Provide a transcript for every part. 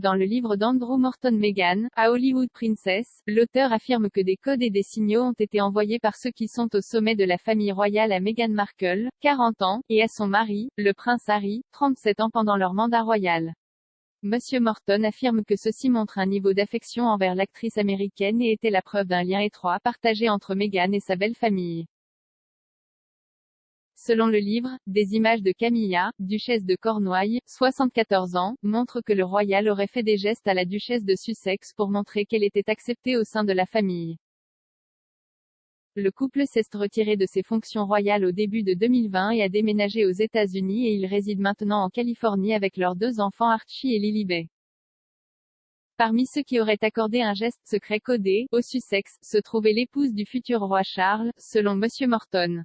Dans le livre d'Andrew Morton Meghan, A Hollywood Princess, l'auteur affirme que des codes et des signaux ont été envoyés par ceux qui sont au sommet de la famille royale à Meghan Markle, 40 ans, et à son mari, le prince Harry, 37 ans pendant leur mandat royal. Monsieur Morton affirme que ceci montre un niveau d'affection envers l'actrice américaine et était la preuve d'un lien étroit partagé entre Meghan et sa belle famille. Selon le livre, des images de Camilla, duchesse de Cornouailles, 74 ans, montrent que le royal aurait fait des gestes à la duchesse de Sussex pour montrer qu'elle était acceptée au sein de la famille. Le couple s'est retiré de ses fonctions royales au début de 2020 et a déménagé aux États-Unis et ils résident maintenant en Californie avec leurs 2 enfants Archie et Lilibet. Parmi ceux qui auraient accordé un geste secret codé, au Sussex, se trouvait l'épouse du futur roi Charles, selon Monsieur Morton.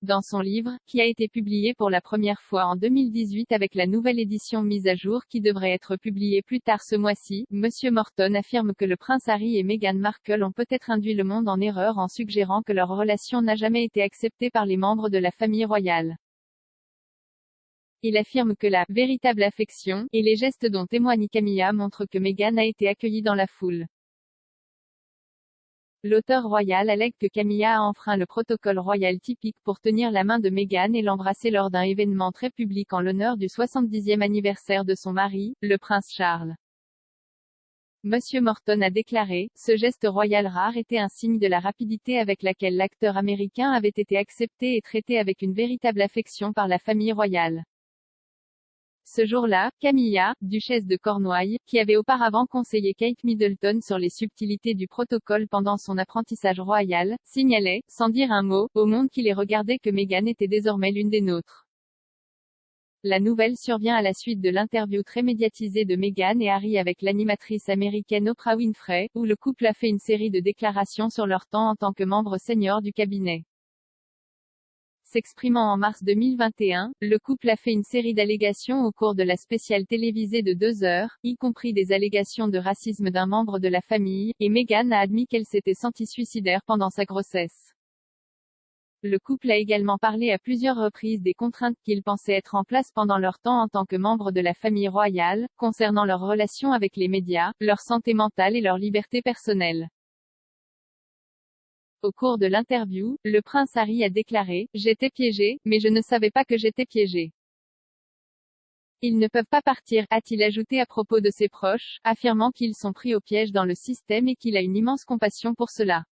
Dans son livre, qui a été publié pour la première fois en 2018 avec la nouvelle édition mise à jour qui devrait être publiée plus tard ce mois-ci, Monsieur Morton affirme que le prince Harry et Meghan Markle ont peut-être induit le monde en erreur en suggérant que leur relation n'a jamais été acceptée par les membres de la famille royale. Il affirme que la véritable affection et les gestes dont témoigne Camilla montrent que Meghan a été accueillie dans la foule. L'auteur royal allègue que Camilla a enfreint le protocole royal typique pour tenir la main de Meghan et l'embrasser lors d'un événement très public en l'honneur du 70e anniversaire de son mari, le prince Charles. Monsieur Morton a déclaré, ce geste royal rare était un signe de la rapidité avec laquelle l'acteur américain avait été accepté et traité avec une véritable affection par la famille royale. Ce jour-là, Camilla, duchesse de Cornouailles, qui avait auparavant conseillé Kate Middleton sur les subtilités du protocole pendant son apprentissage royal, signalait, sans dire un mot, au monde qui les regardait que Meghan était désormais l'une des nôtres. La nouvelle survient à la suite de l'interview très médiatisée de Meghan et Harry avec l'animatrice américaine Oprah Winfrey, où le couple a fait une série de déclarations sur leur temps en tant que membre senior du cabinet. S'exprimant en mars 2021, le couple a fait une série d'allégations au cours de la spéciale télévisée de 2 heures, y compris des allégations de racisme d'un membre de la famille, et Meghan a admis qu'elle s'était sentie suicidaire pendant sa grossesse. Le couple a également parlé à plusieurs reprises des contraintes qu'ils pensaient être en place pendant leur temps en tant que membres de la famille royale, concernant leurs relations avec les médias, leur santé mentale et leur liberté personnelle. Au cours de l'interview, le prince Harry a déclaré « J'étais piégé, mais je ne savais pas que j'étais piégé. Ils ne peuvent pas partir », a-t-il ajouté à propos de ses proches, affirmant qu'ils sont pris au piège dans le système et qu'il a une immense compassion pour cela.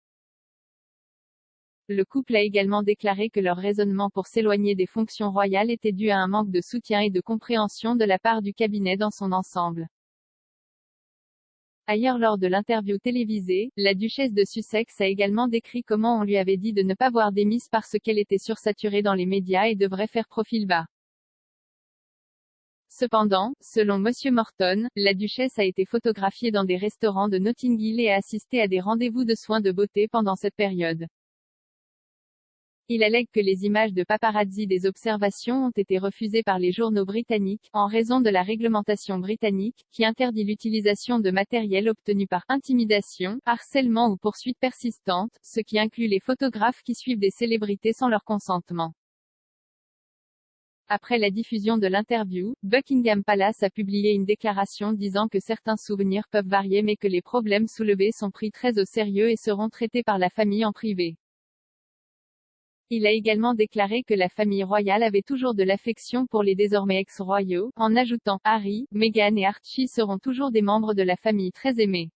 Le couple a également déclaré que leur raisonnement pour s'éloigner des fonctions royales était dû à un manque de soutien et de compréhension de la part du cabinet dans son ensemble. Ailleurs lors de l'interview télévisée, la duchesse de Sussex a également décrit comment on lui avait dit de ne pas voir démise parce qu'elle était sursaturée dans les médias et devrait faire profil bas. Cependant, selon Monsieur Morton, la duchesse a été photographiée dans des restaurants de Notting Hill et a assisté à des rendez-vous de soins de beauté pendant cette période. Il allègue que les images de paparazzi des observations ont été refusées par les journaux britanniques, en raison de la réglementation britannique, qui interdit l'utilisation de matériel obtenu par intimidation, harcèlement ou poursuite persistante, ce qui inclut les photographes qui suivent des célébrités sans leur consentement. Après la diffusion de l'interview, Buckingham Palace a publié une déclaration disant que certains souvenirs peuvent varier mais que les problèmes soulevés sont pris très au sérieux et seront traités par la famille en privé. Il a également déclaré que la famille royale avait toujours de l'affection pour les désormais ex-royaux, en ajoutant « Harry, Meghan et Archie seront toujours des membres de la famille très aimés ».